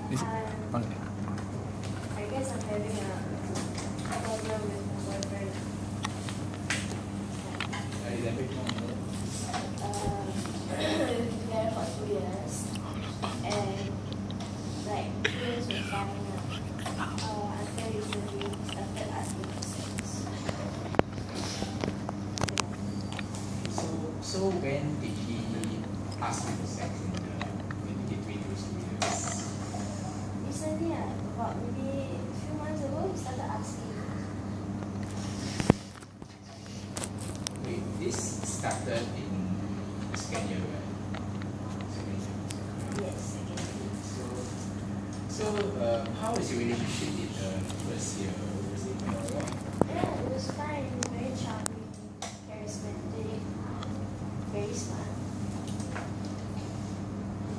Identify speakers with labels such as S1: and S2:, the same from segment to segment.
S1: Okay.
S2: I guess I'm having a problem with my boyfriend. We've been together for 2 years, and like 2 years was fine until recently he started asking for sex.
S3: So when did he ask you for sex when you did 2 years?
S2: Recently, about maybe a few months ago, he started asking.
S3: Wait, this started in the second year, right?
S2: Yes, second year.
S3: So how was your relationship in the first year? Was it alright?
S2: Yeah, it was fine. Very charming, charismatic, very smart.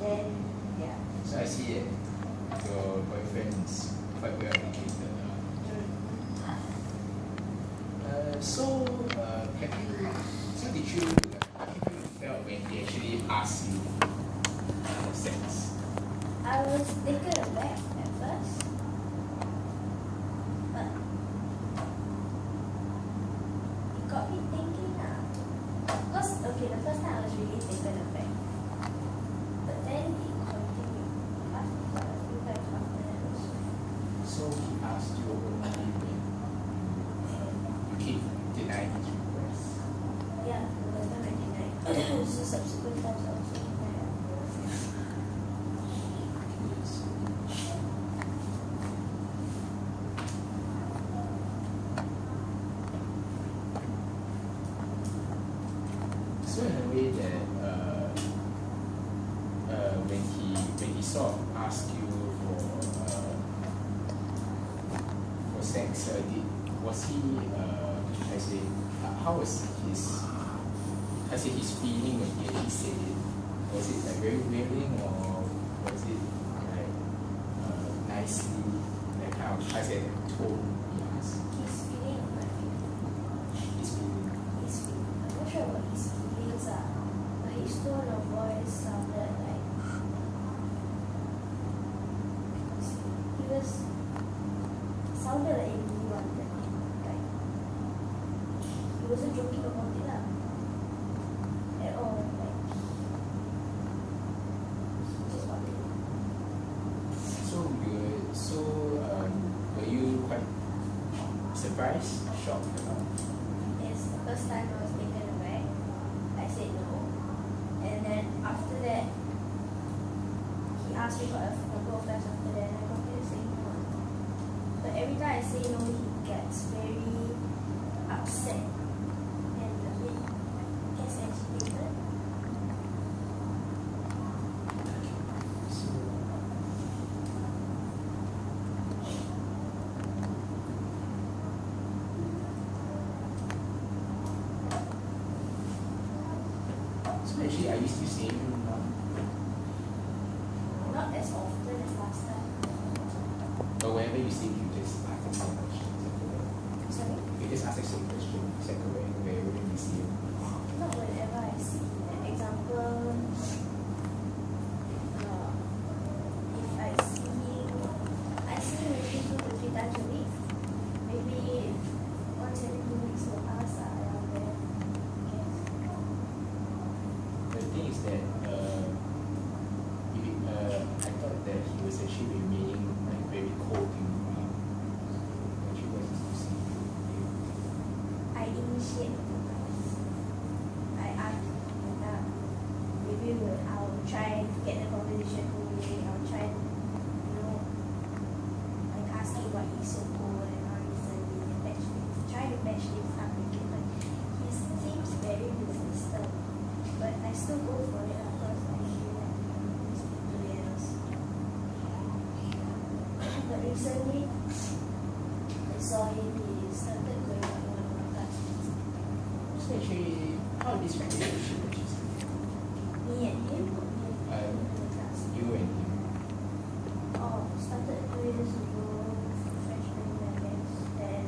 S2: Then, yeah.
S3: So I see that your boyfriend is quite well educated. So did you felt when he actually asked you for sex?
S2: I was taken aback at first, but it got me thinking now. Because, okay, the first time I was really taken aback, but then he continued. He asked me quite a few times after that also.
S3: So he asked you only when you keep denying his request.
S2: Yeah, the first time I denied. So subsequent times I also denied.
S3: So in a way that when he sort of asked you for sex, was he how was his feeling when he actually said it? Was it like very willing, or was it like nicely, like kind of tone he asked?
S2: His feeling of my feeling.
S3: His feeling.
S2: His feeling. I'm not sure what his feelings are, but his tone of voice sounded like sounded like he really wanted it. Like he wasn't joking about it lah. At all. Like he just wanted it.
S3: So were you quite surprised, shocked about?
S2: It's the first time I was taken aback. I said no. And then after that, he asked me for a number of times after that, and I continued saying no. But every time I say no, he gets very upset and a bit gets agitated.
S3: So actually, are you still seeing him now?
S2: Not as often as last time.
S3: But whenever you see him, you just ask the same question.
S2: Sorry?
S3: You just ask the same question. Is that correct? Wherever you see him.
S2: Not whenever I see him. An example, if I see him maybe 2 to 3 times a week. Maybe once every 2 weeks will pass around there.
S3: The thing is that I thought that he was actually remaining like very cold in actually wasn't to see you.
S2: I initiate the process. I ask him, maybe I'll try to get the conversation moving. I'll try to, like asking why he's so cold and how recently and try to patch things up again. But he seems very resistant. But I still go for it because I feel like these 2 years. But recently, I saw him, he started going out with one of my classmates.
S3: So actually, how is this relationship actually?
S2: Me and him, or me and the class?
S3: You and him.
S2: Oh, started 2 years ago, freshman year, I guess. Then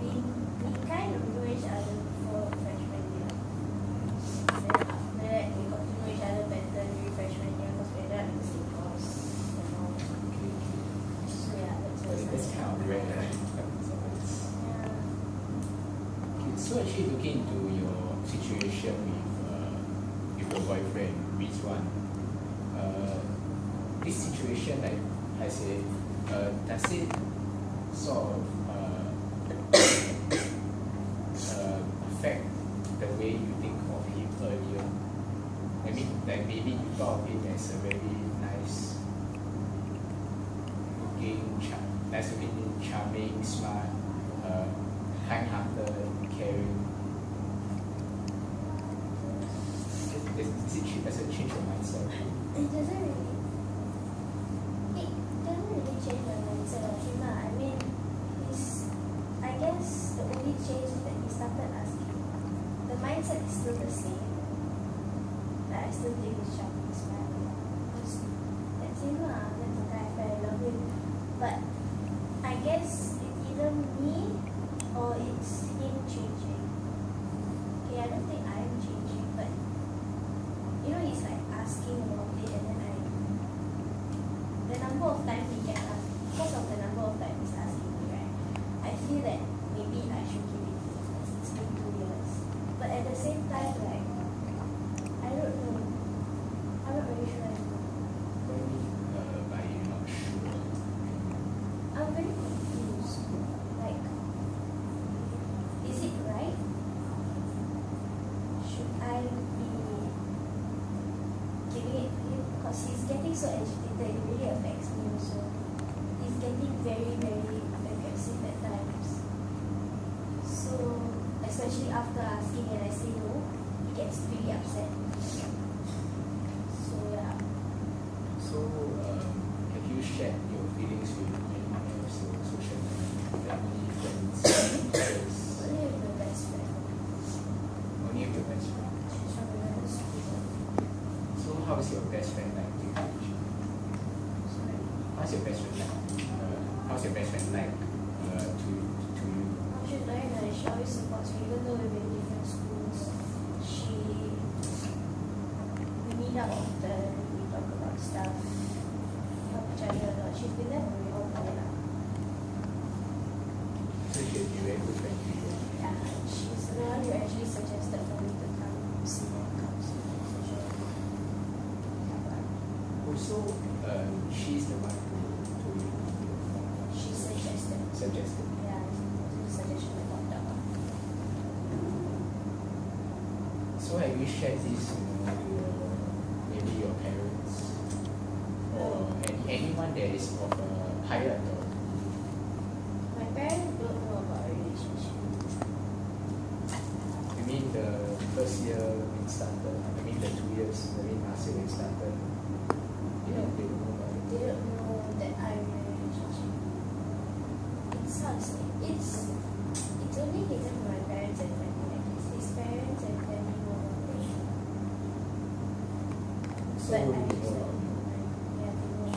S2: we kind of knew each other before freshman year. Then after that, we got to know each other better. We
S3: So actually looking into your situation with your boyfriend, which one? This situation, like I say, does it sort of affect the way you think of him earlier? I mean, like maybe you thought of him as a very nice looking, charming, smart, kind-hearted, caring. Does it change your mindset?
S2: It doesn't really change my mindset of him. I mean, I guess the only change is that he started asking. The mindset is still the same. But I still think he's charming, smart. Because that's him, that's the guy I fell in love with. But I guess it's either me or it's him changing. Okay, I don't think I'm changing, but he's like asking about it, and then the number of times he gets asked, because of the number of times he's asking me, right? I feel that maybe I should give it to him because it's been 2 years. But at the same time, like, I don't know. I'm not really sure anymore.
S3: What do you mean by you're not sure?
S2: I'm very confused. Like, is it right? Should I be giving it to him? Because he's getting so agitated, it really affects me also. He's getting very, very aggressive at times. So, especially after asking and I say no, he gets really upset. So, yeah.
S3: So, have you shared your feelings with anyone else, your social family, friends, teachers?
S2: Only with my best friend.
S3: Only with your best friend.
S2: She's from another school.
S3: So, how's your best friend like to you?
S2: Sorry.
S3: How's your best friend like? How's your best friend like to you?
S2: She's very nice. She always supports me, even though we're in different schools. We meet up often, we talk about stuff, help each other a lot. She's been there when we all grown up.
S3: So, she'll be a very good friend to you.
S2: Yeah, she's the one who actually suggested for me to come see her counselling session.
S3: Also, she's the one who told you.
S2: She suggested.
S3: Suggested.
S2: Yeah, it's a suggestion I got that one.
S3: So have you shared this with maybe your parents or anyone that is of a higher authority?
S2: My parents don't know about our relationship.
S3: You mean the first year when it started? I mean the 2 years, last year when it started? They don't know about it.
S2: They don't know that I'm in a relationship. It's hard to say. It's only hidden from my parents and family. Like his parents and family know about it.
S3: So
S2: But
S3: you
S2: I
S3: know
S2: just
S3: about it.
S2: yeah, they know.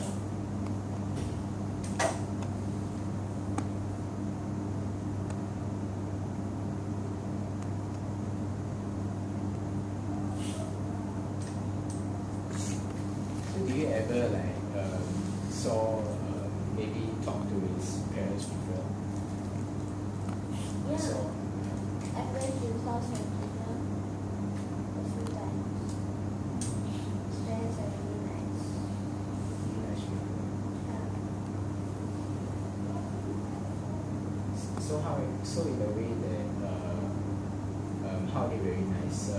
S3: So do you ever saw maybe talk to his parents before?
S2: Yeah.
S3: So
S2: I went to his house and dinner a few times. His parents are really nice. Yeah.
S3: So in a way that how they very nice. I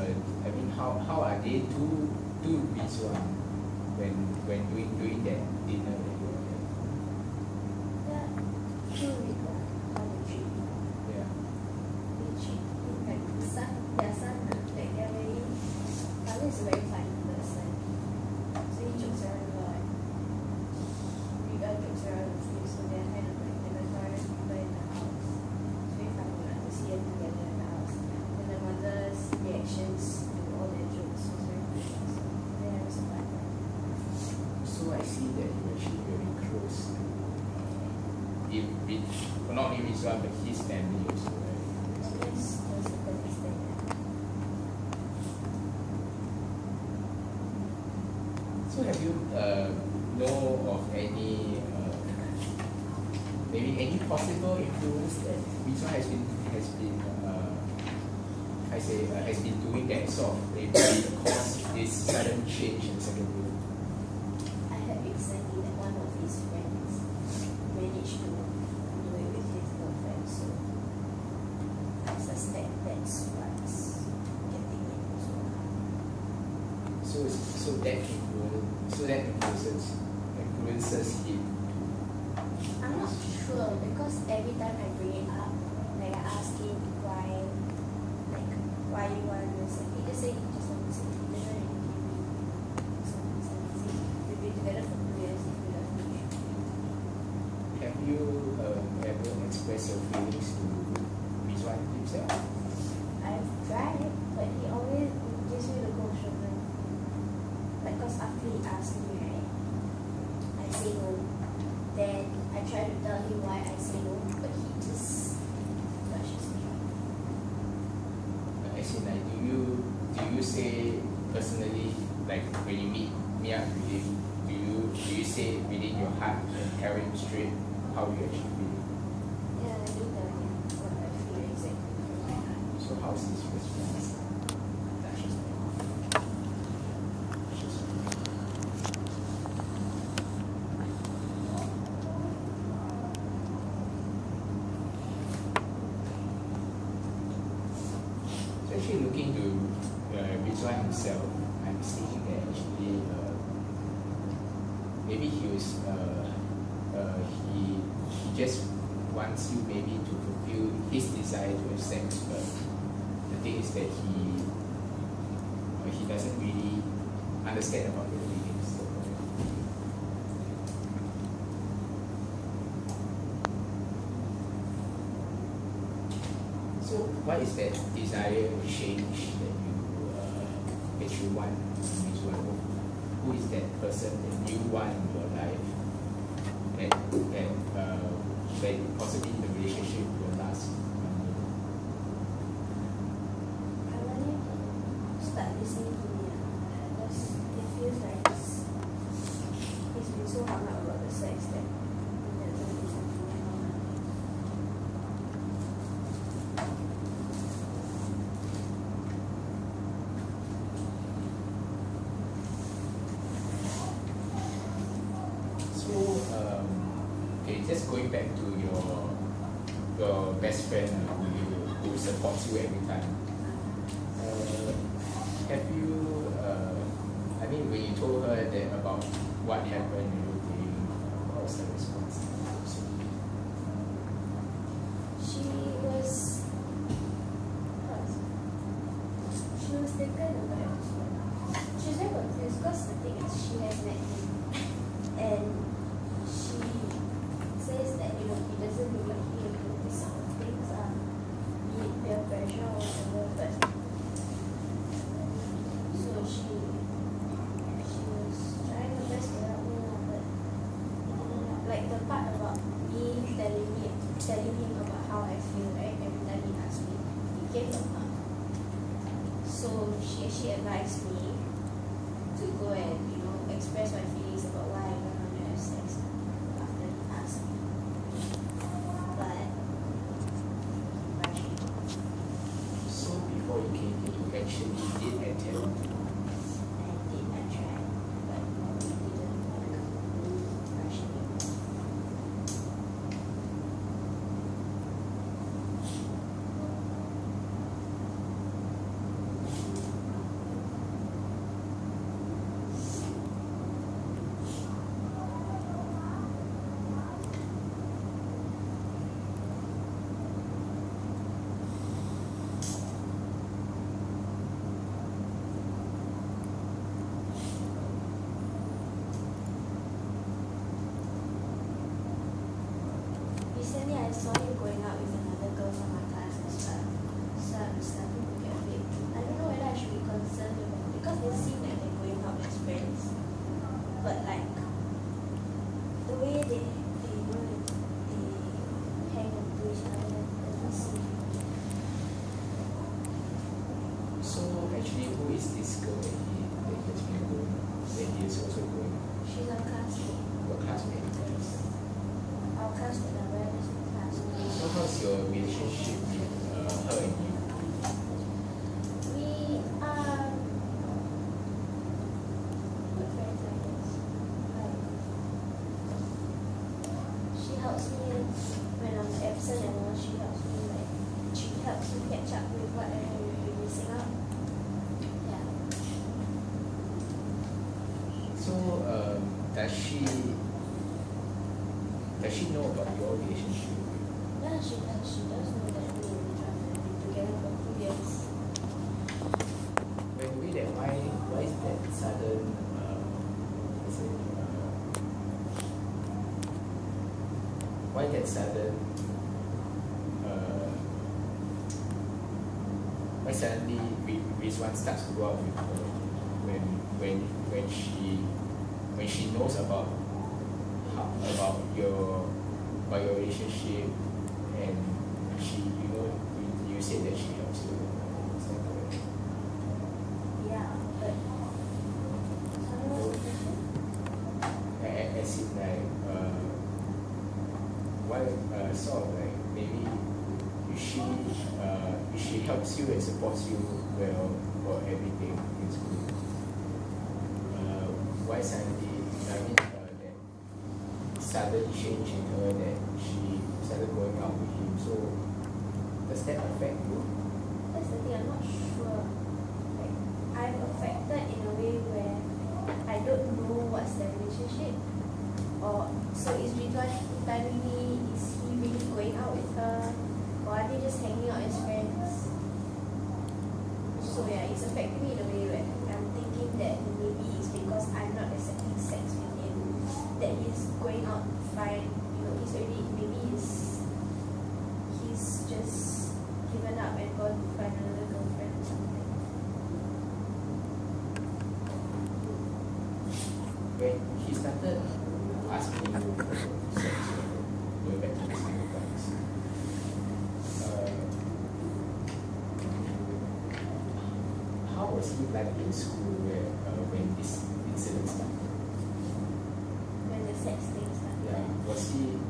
S3: mean how are they two visual when doing that dinner that you were there?
S2: Yeah. True regard how they treat me.
S3: Yeah.
S2: They treat me like their son, like they're very, father is a very funny person. So he jokes around a lot. Regard jokes around with me, so they're kind of like the notorious people in the house. It's very funny to see them together in the house. And the mother's reactions to all their jokes was very funny. So they have some fun.
S3: So I see that you actually very close to well, not only his one but his family also, right?
S2: Yes, there's a good extent.
S3: So have you know of any maybe any possible influence that Rizwan has been I say has been doing that sort of maybe cause this sudden change in secondary?
S2: I heard recently that one of his friends managed to do it with his girlfriend, so I suspect that's what's getting him so hard.
S3: So that influences him.
S2: I'm not sure because every time I bring it up, like I ask him why you want to say, he just say he just wants to say, he doesn't really give me some reason. We've been together for 2 years, if you love me.
S3: Have you ever expressed your feelings to Rizwan himself?
S2: I've tried, but he always gives me the cold shoulder. Like, cause after he asked me, right, I say no. Then I try to tell him why I say no, but he just brushes me off.
S3: As in, like, do you say personally, like when you meet up with him, do you say within your heart and tell him straight how you actually feel?
S2: Yeah, I do tell him what I feel exactly.
S3: So how's his response?
S2: Brushes me off.
S3: So actually looking to Rizwan himself, I'm seeing that actually maybe he just wants you maybe to fulfill his desire to have sex, but the thing is that he doesn't really understand about your feelings. So what is that desire change that you want in Rizwan? Who is that person that you want in your life that possibly the relationship will last?
S2: I want him to start listening to me because it feels like he's been so hung up about the sex that he doesn't listen to me.
S3: So, okay, just going back to your best friend who supports you every time. Have you, I mean, when you told her that about what happened and everything, what was her response?
S2: She was taken aback. She was very confused because the thing is she has met him and she says that he doesn't look like he agrees with some things, be it peer pressure or whatever, but so she was trying her best to help me, but like the part about me telling him about how I feel, right, every time he asks me, it came from her. So she actually advised me to go and express my feelings about why I don't want to have sex after he asked me. But
S3: So before you came here, you actually did attempt.
S2: I tried, but he didn't brush me off. Recently, I saw him going out with another girl from my class as well. So I'm starting to get a bit. I don't know whether I should be concerned about it because they seem like they're going out as friends. But like the way they hang on to each other doesn't seem.
S3: So actually, who is this girl that he is also going?
S2: She's our classmate.
S3: Your classmate.
S2: Our classmate are very different classmates.
S3: So how's your relationship with her and you? does she know about your relationship?
S2: Yeah, she does. She does know that me and Gerard have been together for 2 years.
S3: By the way, that why is that sudden? Why that sudden? Why suddenly Rizwan starts to go out with her when she knows about your relationship, and she you said that she helps you. Is that correct?
S2: Yeah, but sorry, what's the question?
S3: As in like why sort of like maybe if she helps you and supports you well for everything in school, why suddenly that sudden change in her that she started going out with him? So does that affect you?
S2: That's the thing, I'm not sure. Like, I'm affected in a way where I don't know what's the relationship. Or so is Ridwan telling me, is he really going out with her? Or are they just hanging out as friends? So yeah, it's affecting me in a way where I'm thinking that maybe it's because I'm not accepting sex with him, that he's going out fine. He's already, maybe he's just given up and gone to find another girlfriend or something.
S3: When he started asking you for sex, going back to the single guys, how was he like in school when this incident started?
S2: When the sex thing started.
S3: Yeah,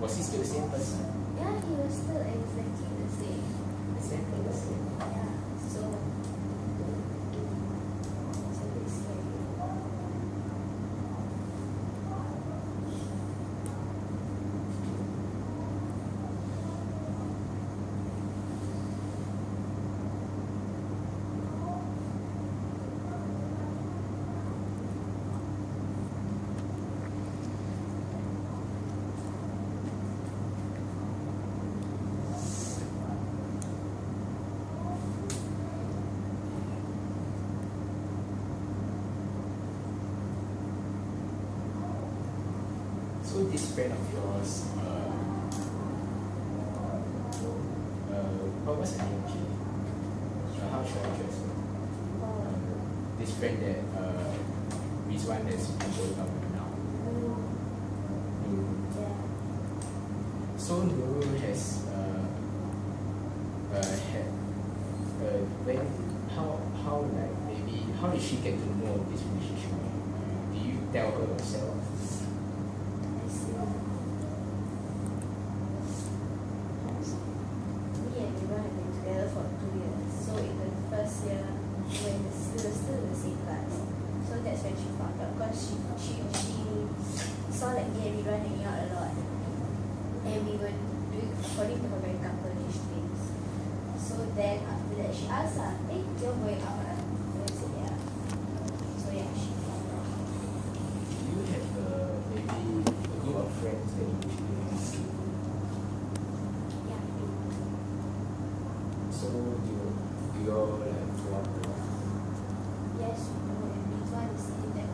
S3: was he still the same person?
S2: Yeah, he was still exactly the same.
S3: Exactly the same.
S2: Yeah, so it's a bit scary.
S3: So this friend of yours, what was her name actually? How should I address her? This friend that Rizwan has been going out with now.
S2: Yeah.
S3: So Nurul has had when how did she get to know this relationship? Do you tell her yourself?
S2: I see. Me and Ridwan have been together for 2 years. So in the first year, when we were still in the same class, so that's when she found out. Because she saw like me and Ridwan hanging out a lot, and we were doing according to her very couple-ish things. So then after that, she asked her, "Hey, you're going out?" And I said, "Yeah." So yeah, she found out.
S3: Do you have maybe a group of friends that you usually hang out with?
S2: Yeah.
S3: So do you all like go out a lot?
S2: Yes, we know, and Ridwan is in that.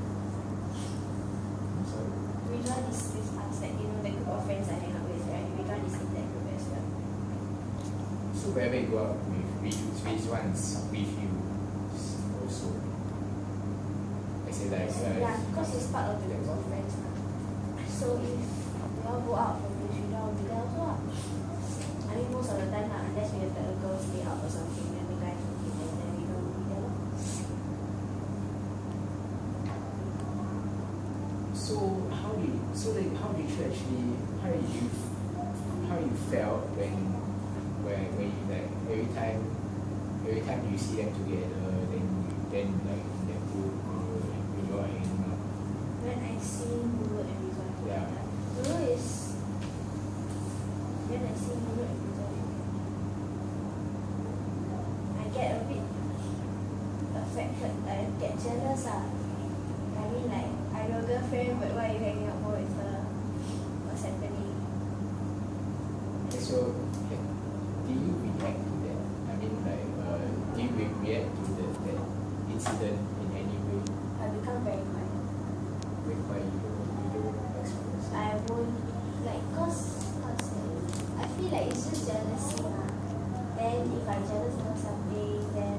S3: Sorry?
S2: Ridwan is with us, like the group of friends I hang out with, right? Ridwan is in that group as well.
S3: So wherever you go out with Rizwan's with you also. I say like
S2: Yeah, because he's part of the group of friends now. So if we all go out for this, Ridwan will be there also. I mean, most of the time, unless we have the girls stay out or something, then the guys will be there, then Ridwan will be there.
S3: So how did you felt when you like every time you see them together, then like in that group when you are hanging out?
S2: When I see Nurul and Ridwan
S3: Yeah.
S2: together, when I see Nurul and Ridwan together, I get a bit affected, I get jealous. I mean, like, I'm your girlfriend, but why are you hanging jealous about something, then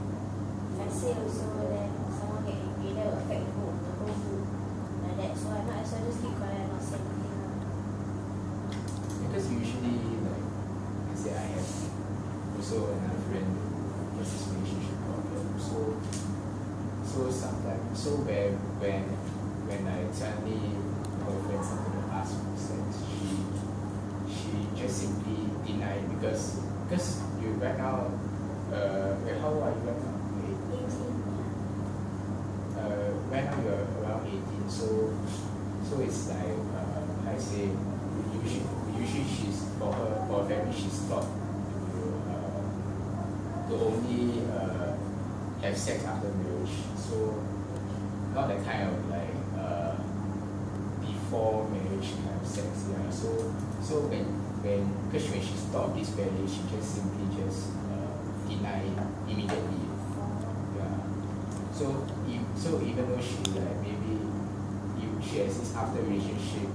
S2: if I say also, then someone get angry, that will affect the whole group. Like that, so I might as well just keep quiet and not say anything.
S3: Because usually, like I say, I have also another friend who has this relationship problem. So sometimes, when I suddenly her friend something to ask for sex, she just simply denied because you right now, how old are you right now?
S2: 18.
S3: Right now you're around 18, so it's like I say usually she's for her family she's taught to only have sex after marriage, so not that kind of like before marriage kind of sex, yeah. So when she stopped this value, she just simply deny immediately, yeah. So even though she like maybe she has this after relationship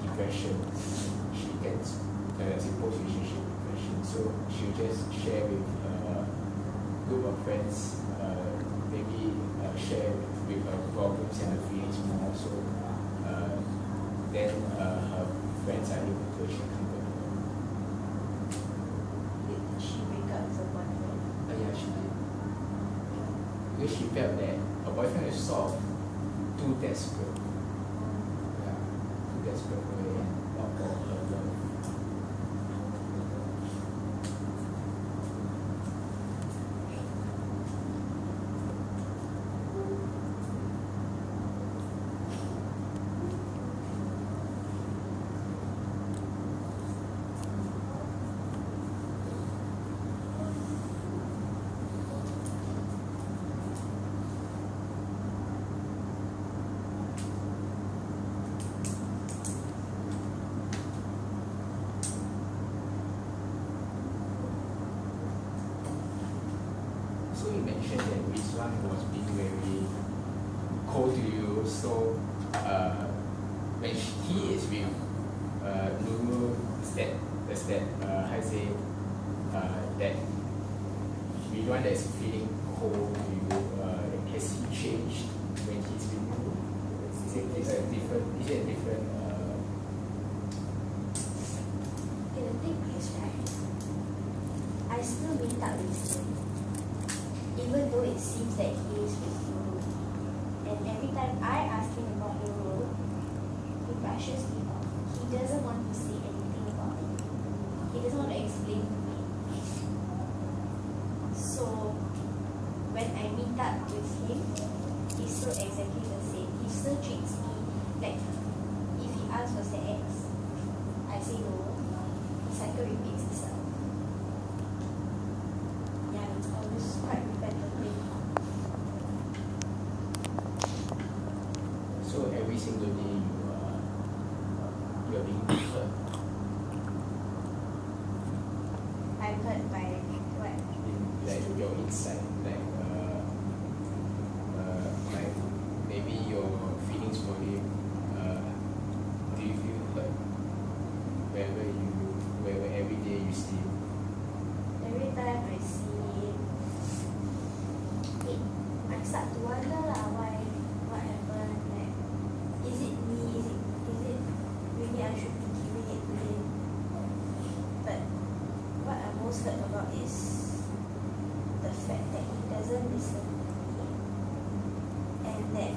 S3: depression, she gets post relationship depression, so she'll just share with a group of friends, maybe share with her problems and her feelings more, so then her friends are able to actually comfort her.
S2: Did she break up with her boyfriend?
S3: Yeah, she did. Because she felt that her boyfriend is sort of too desperate. Yeah, too desperate for her and not for her love. So you mentioned that Rizwan was being very cold to you. So when he is with Nurul, is that how to say that Rizwan that is feeling cold to you? Has he changed when he's with Nurul? Is it a different?
S2: The thing is, right, I still meet up with him, even though it seems that he is with Nurul. And every time I ask him about Nurul, he brushes me off. He doesn't want to say anything about it. He doesn't want to explain to me. So when I meet up with him, he's still exactly the same. He still treats me like if he asks for sex, I say no. The cycle repeats itself. Yeah, it's always quite repetitive.
S3: So every single day you're being hurt.
S2: I'm hurt by what?
S3: Like your inside, like maybe your feelings for him. Do you feel hurt wherever every day you see him?
S2: Every time I see it, I start to wonder what happened. Like, is it me? Is it maybe I should be giving it to him? But what I'm most hurt about is the fact that he doesn't listen to me,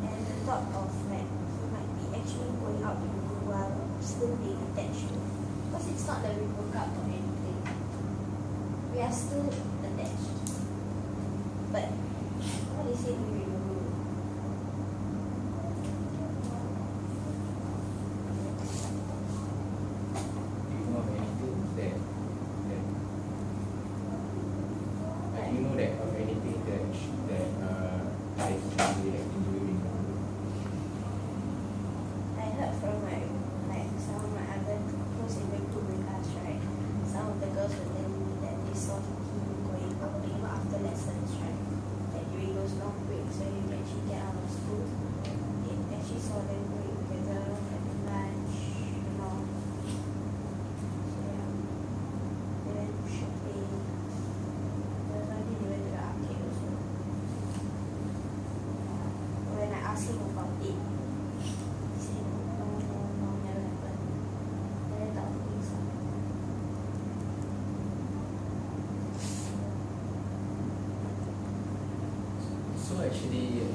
S2: and the thought of like he might be actually going out with me while still being attached to me. Because it's not that we broke up or anything. We are still attached. But what is it we remove?
S3: Do you know of anything that do you know that of anything that they have been doing?
S2: I heard from some of my other close in the group with us, right? Some of the girls were telling me that they saw him going after lessons, right? Like during those long breaks when you
S3: actually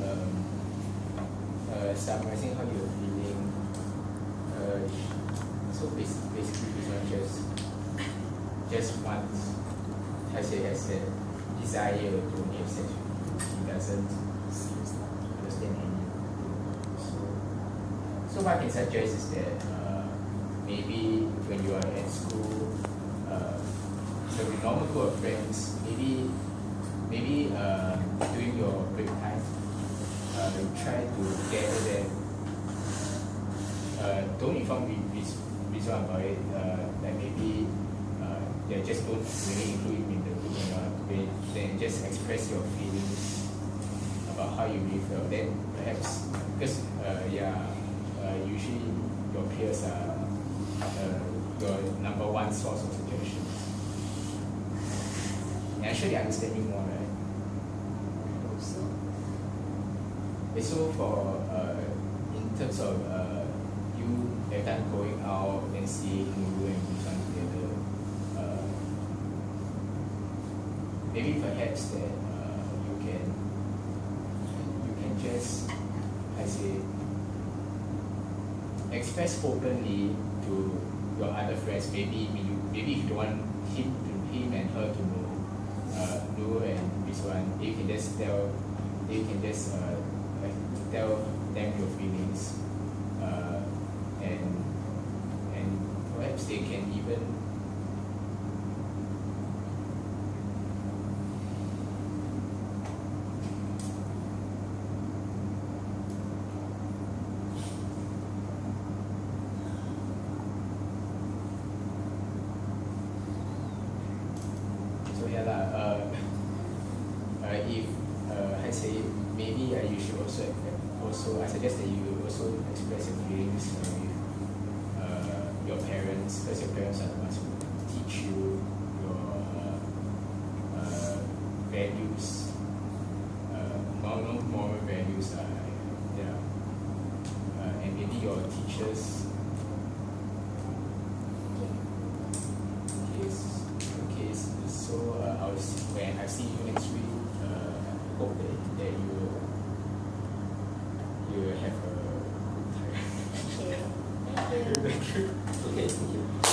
S3: summarizing how you're feeling. So basically, this one just wants, has a desire to only have sex with you. He doesn't understand any. So what I can suggest is that maybe when you are at school, so with normal group of friends, maybe during your break time, you try to gather them. Don't inform Rizwan about it. Like maybe they just don't really include him in the group, then just express your feelings about how you really feel. Then perhaps, because usually your peers are your number one source of suggestions. And actually understand you more, right?
S2: Also,
S3: So for in terms of you every time going out and seeing you and Rizwan together, maybe perhaps that you can just, I say, express openly to your other friends. Maybe if you don't want him and her to know, Noor and Rizwan, you can just tell them your feelings, and perhaps they can even if I say maybe you should also I suggest that you also express your feelings with your parents, because your parents are the ones who teach you your values, moral values, and maybe your teachers